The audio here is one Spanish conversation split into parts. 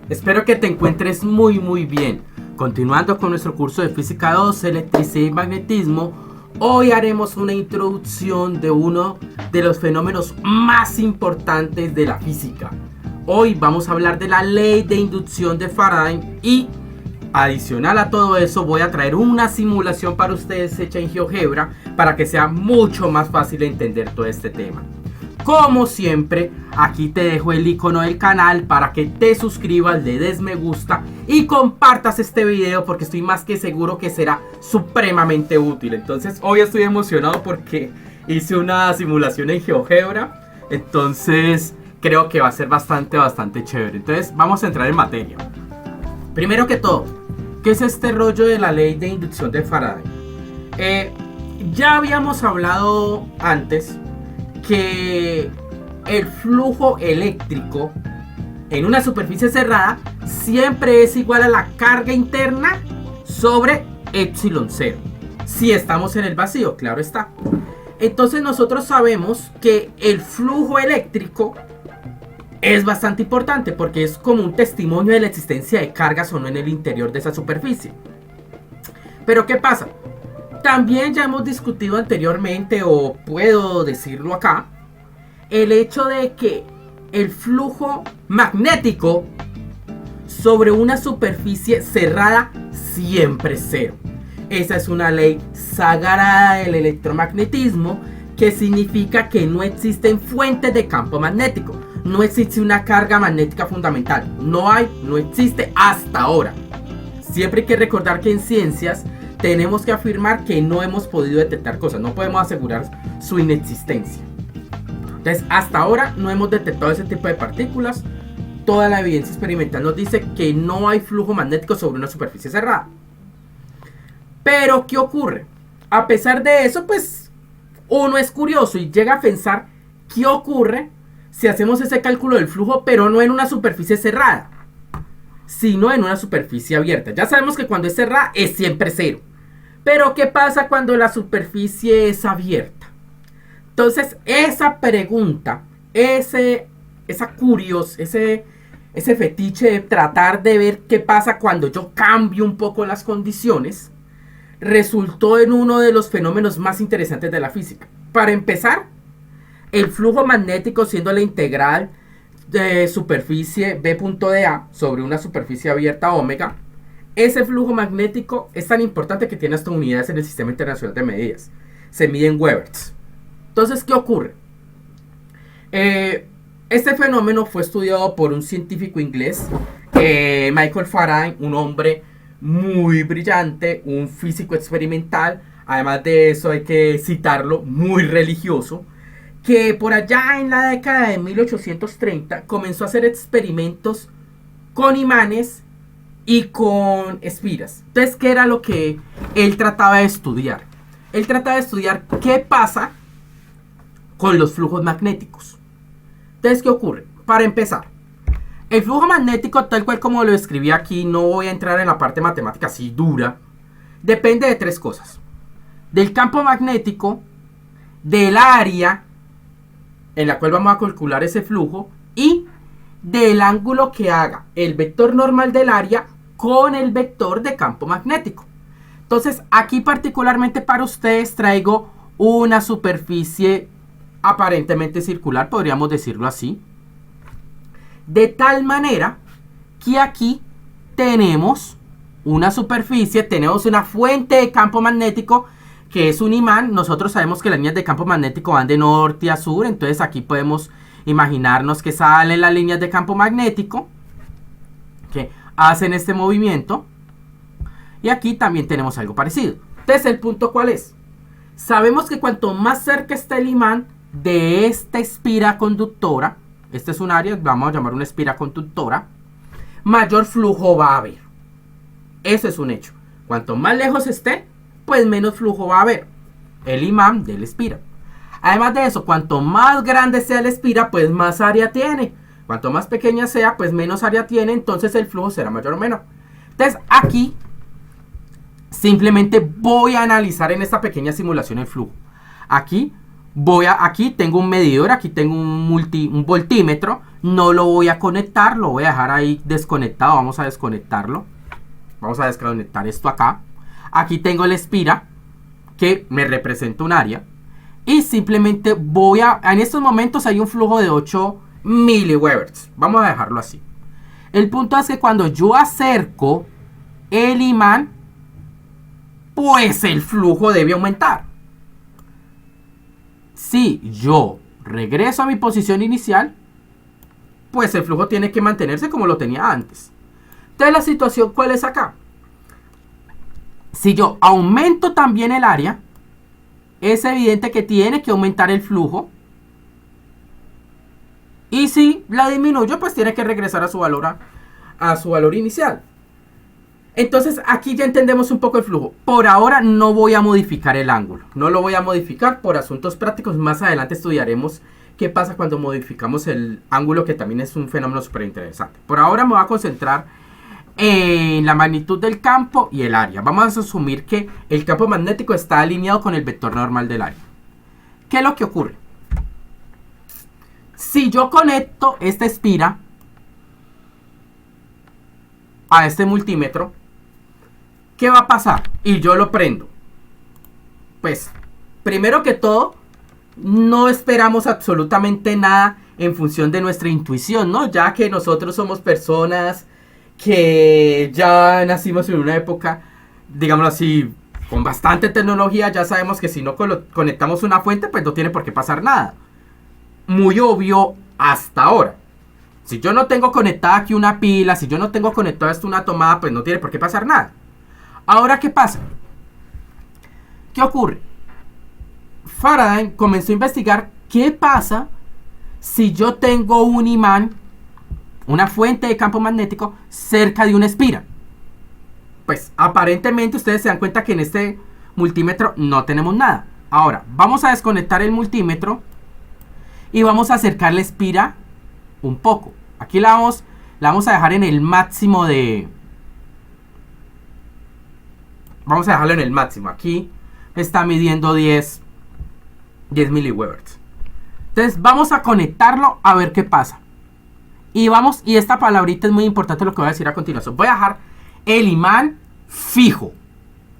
Espero que te encuentres muy bien. Continuando con nuestro curso de Física 2, Electricidad y Magnetismo, hoy haremos una introducción de uno de los fenómenos más importantes de la física. Hoy vamos a hablar de la ley de inducción de Faraday y, adicional a todo eso, voy a traer una simulación para ustedes hecha en GeoGebra para que sea mucho más fácil entender todo este tema. Como siempre, aquí te dejo el icono del canal para que te suscribas, le des me gusta y compartas este video porque estoy más que seguro que será supremamente útil. Entonces hoy estoy emocionado porque hice una simulación en GeoGebra, entonces creo que va a ser bastante chévere. Entonces vamos a entrar en materia. Primero que todo, ¿qué es este rollo de la ley de inducción de Faraday? Ya habíamos hablado antes que el flujo eléctrico en una superficie cerrada siempre es igual a la carga interna sobre epsilon 0. Si estamos en el vacío, claro está. Entonces nosotros sabemos que el flujo eléctrico es bastante importante porque es como un testimonio de la existencia de cargas o no en el interior de esa superficie. Pero ¿qué pasa? También ya hemos discutido anteriormente, o puedo decirlo acá, el hecho de que el flujo magnético sobre una superficie cerrada siempre es cero. Esa es una ley sagrada del electromagnetismo, que significa que no existen fuentes de campo magnético. No existe una carga magnética fundamental. No existe hasta ahora. Siempre hay que recordar que en ciencias tenemos que afirmar que no hemos podido detectar cosas, no podemos asegurar su inexistencia. Entonces, hasta ahora no hemos detectado ese tipo de partículas. Toda la evidencia experimental nos dice que no hay flujo magnético sobre una superficie cerrada. Pero, ¿qué ocurre? A pesar de eso, pues, uno es curioso y llega a pensar, ¿qué ocurre si hacemos ese cálculo del flujo, pero no en una superficie cerrada, sino en una superficie abierta? Ya sabemos que cuando es cerrada es siempre cero. Pero ¿qué pasa cuando la superficie es abierta? Entonces esa pregunta, ese fetiche de tratar de ver qué pasa cuando yo cambio un poco las condiciones, resultó en uno de los fenómenos más interesantes de la física. Para empezar, el flujo magnético siendo la integral de superficie B.dA sobre una superficie abierta omega. Ese flujo magnético es tan importante que tiene hasta unidades en el Sistema Internacional de Medidas. Se mide en Weberts. Entonces, ¿qué ocurre? Este fenómeno fue estudiado por un científico inglés, Michael Faraday, un hombre muy brillante, un físico experimental. Además de eso hay que citarlo, muy religioso, que por allá en la década de 1830 comenzó a hacer experimentos con imanes y con espiras. Entonces, ¿qué era lo que él trataba de estudiar? Él trataba de estudiar qué pasa con los flujos magnéticos. Entonces, ¿qué ocurre? Para empezar, el flujo magnético, tal cual como lo escribí aquí, no voy a entrar en la parte matemática así dura, depende de tres cosas: del campo magnético, del área en la cual vamos a calcular ese flujo y del ángulo que haga el vector normal del área con el vector de campo magnético. Entonces, aquí particularmente para ustedes traigo una superficie aparentemente circular, podríamos decirlo así, de tal manera que aquí tenemos una superficie, tenemos una fuente de campo magnético que es un imán. Nosotros sabemos que las líneas de campo magnético van de norte a sur, entonces aquí podemos imaginarnos que salen las líneas de campo magnético que hacen este movimiento, y aquí también tenemos algo parecido. Entonces, ¿el punto cuál es? Sabemos que cuanto más cerca está el imán de esta espira conductora, este es un área, vamos a llamar una espira conductora, mayor flujo va a haber. Eso es un hecho. Cuanto más lejos esté, pues menos flujo va a haber el imán de la espira. Además de eso, cuanto más grande sea la espira, pues más área tiene. Cuanto más pequeña sea, pues menos área tiene, entonces el flujo será mayor o menor. Entonces aquí simplemente voy a analizar en esta pequeña simulación el flujo. Aquí tengo un medidor, aquí tengo un voltímetro. No lo voy a conectar, lo voy a dejar ahí desconectado. Vamos a desconectarlo. Vamos a desconectar esto acá. Aquí tengo el Spira, que me representa un área. Y simplemente voy a... En estos momentos hay un flujo de 8 miliwebers. Vamos a dejarlo así. El punto es que cuando yo acerco el imán, pues el flujo debe aumentar. Si yo regreso a mi posición inicial, pues el flujo tiene que mantenerse como lo tenía antes. Entonces la situación, ¿cuál es acá? Si yo aumento también el área, es evidente que tiene que aumentar el flujo. Y si la disminuyo, pues tiene que regresar a su valor inicial. Entonces aquí ya entendemos un poco el flujo. Por ahora no voy a modificar el ángulo. No lo voy a modificar por asuntos prácticos. Más adelante estudiaremos qué pasa cuando modificamos el ángulo, que también es un fenómeno súper interesante. Por ahora me voy a concentrar en la magnitud del campo y el área. Vamos a asumir que el campo magnético está alineado con el vector normal del área. ¿Qué es lo que ocurre? Si yo conecto este Spira a este multímetro, ¿qué va a pasar? Y yo lo prendo. Pues, primero que todo, no esperamos absolutamente nada en función de nuestra intuición, ¿no? Ya que nosotros somos personas que ya nacimos en una época, digámoslo así, con bastante tecnología. Ya sabemos que si no conectamos una fuente, pues no tiene por qué pasar nada. Muy obvio hasta ahora. Si yo no tengo conectada aquí una pila, si yo no tengo conectada esto una tomada, pues no tiene por qué pasar nada. Ahora, ¿qué pasa? ¿Qué ocurre? Faraday comenzó a investigar qué pasa si yo tengo un imán, una fuente de campo magnético, cerca de un Spira. Pues aparentemente ustedes se dan cuenta que en este multímetro no tenemos nada. Ahora, vamos a desconectar el multímetro y vamos a acercar la Spira un poco. Aquí la vamos a dejar en el máximo de... Vamos a dejarlo en el máximo. Aquí está midiendo 10 miliwebers. Entonces vamos a conectarlo a ver qué pasa. Y esta palabrita es muy importante, lo que voy a decir a continuación. Voy a dejar el imán fijo.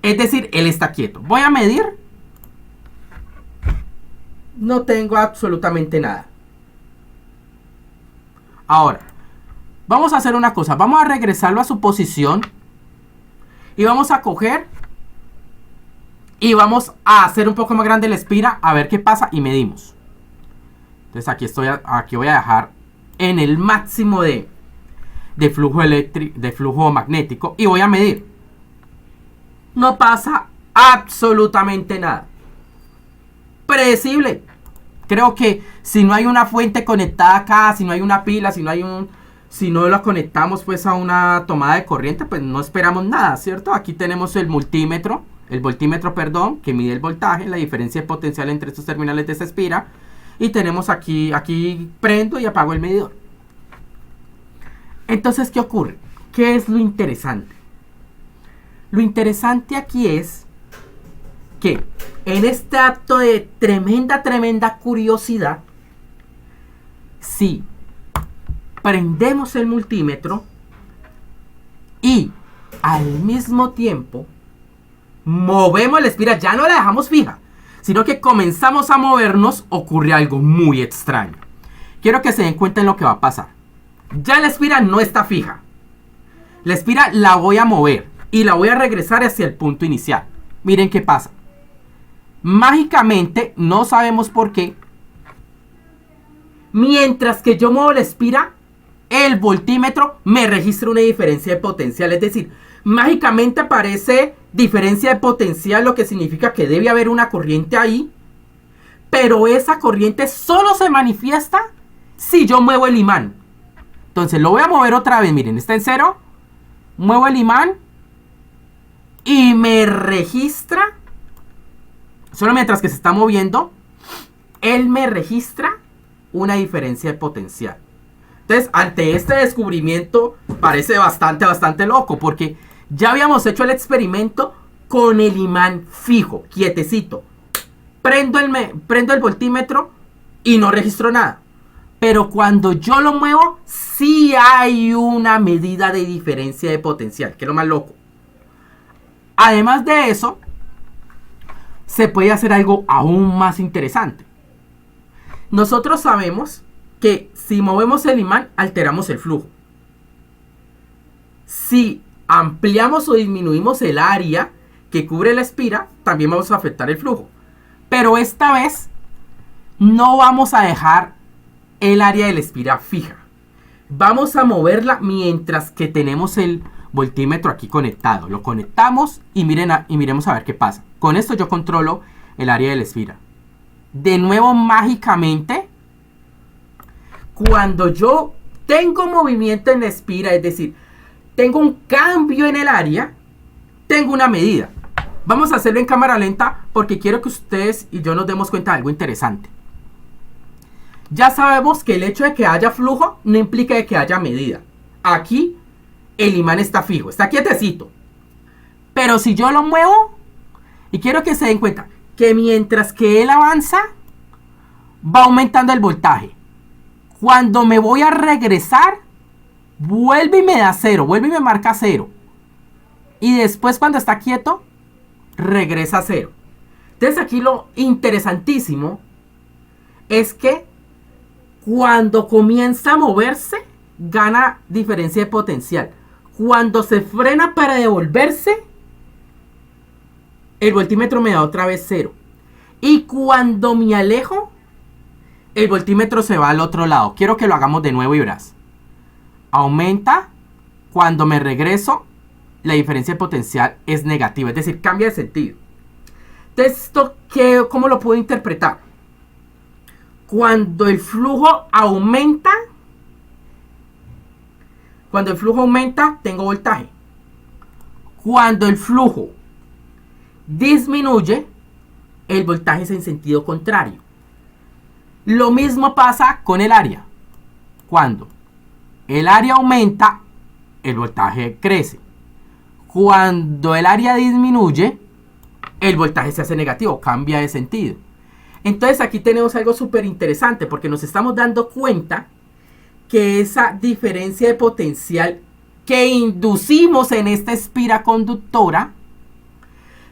Es decir, él está quieto. Voy a medir. No tengo absolutamente nada. Ahora, vamos a hacer una cosa. Vamos a regresarlo a su posición. Y vamos a coger. Y vamos a hacer un poco más grande el Spira. A ver qué pasa y medimos. Entonces aquí voy a dejar en el máximo de flujo eléctrico, de flujo magnético. Y voy a medir. No pasa absolutamente nada. Predecible. Creo que si no hay una fuente conectada acá, si no hay una pila, si no la conectamos pues a una tomada de corriente, pues no esperamos nada, ¿cierto? Aquí tenemos el voltímetro, perdón, que mide el voltaje, la diferencia de potencial entre estos terminales de esta Spira. Y tenemos aquí prendo y apago el medidor. Entonces, ¿qué ocurre? ¿Qué es lo interesante? Lo interesante aquí es que en este acto de tremenda curiosidad, si prendemos el multímetro y al mismo tiempo movemos la Spira, ya no la dejamos fija, sino que comenzamos a movernos, ocurre algo muy extraño. Quiero que se den cuenta en lo que va a pasar. Ya la Spira no está fija. La Spira la voy a mover y la voy a regresar hacia el punto inicial. Miren qué pasa. Mágicamente, no sabemos por qué, mientras que yo muevo la Spira, el voltímetro me registra una diferencia de potencial. Es decir, mágicamente aparece diferencia de potencial, lo que significa que debe haber una corriente ahí. Pero esa corriente solo se manifiesta si yo muevo el imán. Entonces lo voy a mover otra vez. Miren, está en 0. Muevo el imán y me registra. Solo mientras que se está moviendo, él me registra una diferencia de potencial. Entonces, ante este descubrimiento, parece bastante loco, porque ya habíamos hecho el experimento con el imán fijo, quietecito. Prendo el voltímetro y no registro nada. Pero cuando yo lo muevo, sí hay una medida de diferencia de potencial, que es lo más loco. Además de eso, se puede hacer algo aún más interesante. Nosotros sabemos que si movemos el imán, alteramos el flujo. Si ampliamos o disminuimos el área que cubre la espira, también vamos a afectar el flujo. Pero esta vez no vamos a dejar el área de la espira fija. Vamos a moverla mientras que tenemos el voltímetro aquí conectado. Lo conectamos y miremos a ver qué pasa. Con esto yo controlo el área de la espira. De nuevo, mágicamente, cuando yo tengo movimiento en la espira, es decir, tengo un cambio en el área, tengo una medida. Vamos a hacerlo en cámara lenta porque quiero que ustedes y yo nos demos cuenta de algo interesante. Ya sabemos que el hecho de que haya flujo no implica de que haya medida. Aquí el imán está fijo, está quietecito. Pero si yo lo muevo, y quiero que se den cuenta que mientras que él avanza, va aumentando el voltaje. Cuando me voy a regresar, vuelve y me da 0, vuelve y me marca 0. Y después cuando está quieto, regresa a 0. Entonces aquí lo interesantísimo es que cuando comienza a moverse, gana diferencia de potencial. Cuando se frena para devolverse, el voltímetro me da otra vez 0. Y cuando me alejo, el voltímetro se va al otro lado. Quiero que lo hagamos de nuevo y verás. Aumenta. Cuando me regreso, la diferencia de potencial es negativa. Es decir, cambia de sentido. Entonces, ¿esto cómo lo puedo interpretar? Cuando el flujo aumenta, tengo voltaje. Cuando el flujo disminuye, el voltaje es en sentido contrario. Lo mismo pasa con el área. Cuando el área aumenta, el voltaje crece. Cuando el área disminuye, el voltaje se hace negativo, cambia de sentido. Entonces aquí tenemos algo súper interesante porque nos estamos dando cuenta que esa diferencia de potencial que inducimos en esta espira conductora,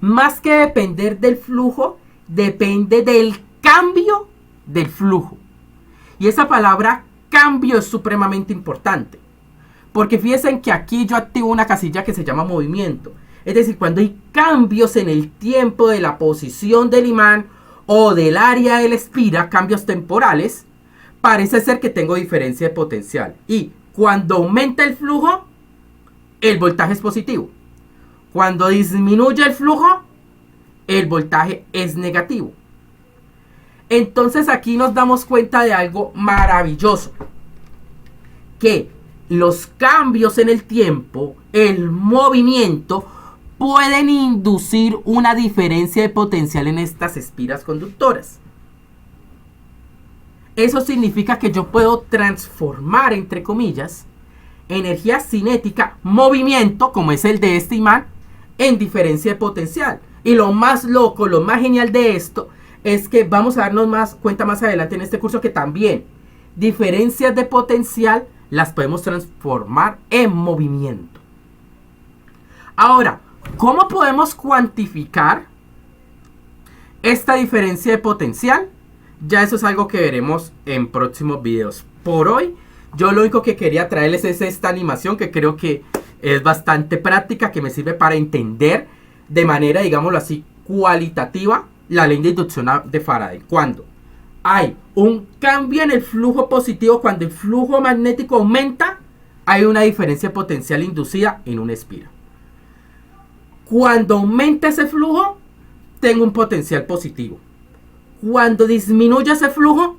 más que depender del flujo, depende del cambio del flujo. Y esa palabra cambio es supremamente importante. Porque fíjense que aquí yo activo una casilla que se llama movimiento. Es decir, cuando hay cambios en el tiempo de la posición del imán o del área de la espira, cambios temporales, parece ser que tengo diferencia de potencial. Y cuando aumenta el flujo, el voltaje es positivo. Cuando disminuye el flujo, el voltaje es negativo. Entonces aquí nos damos cuenta de algo maravilloso. Que los cambios en el tiempo, el movimiento, pueden inducir una diferencia de potencial en estas espiras conductoras. Eso significa que yo puedo transformar, entre comillas, energía cinética, movimiento, como es el de este imán, en diferencia de potencial. Y lo más loco, lo más genial de esto, es que vamos a darnos más cuenta más adelante en este curso que también diferencias de potencial las podemos transformar en movimiento. Ahora, ¿cómo podemos cuantificar esta diferencia de potencial? Ya eso es algo que veremos en próximos videos. Por hoy, yo lo único que quería traerles es esta animación que creo que es bastante práctica, que me sirve para entender de manera, digámoslo así, cualitativa la ley de inducción de Faraday. Cuando hay un cambio en el flujo positivo, cuando el flujo magnético aumenta, hay una diferencia de potencial inducida en una espira. Cuando aumenta ese flujo, tengo un potencial positivo. Cuando disminuye ese flujo,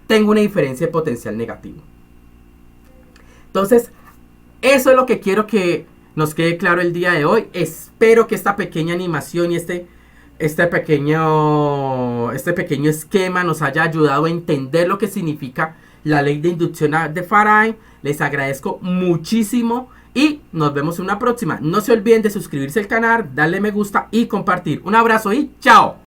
tengo una diferencia de potencial negativo. Entonces, eso es lo que quiero que nos quede claro el día de hoy. Espero que esta pequeña animación y este pequeño esquema nos haya ayudado a entender lo que significa la ley de inducción de Faraday. Les agradezco muchísimo y nos vemos en una próxima. No se olviden de suscribirse al canal, darle me gusta y compartir. Un abrazo y chao.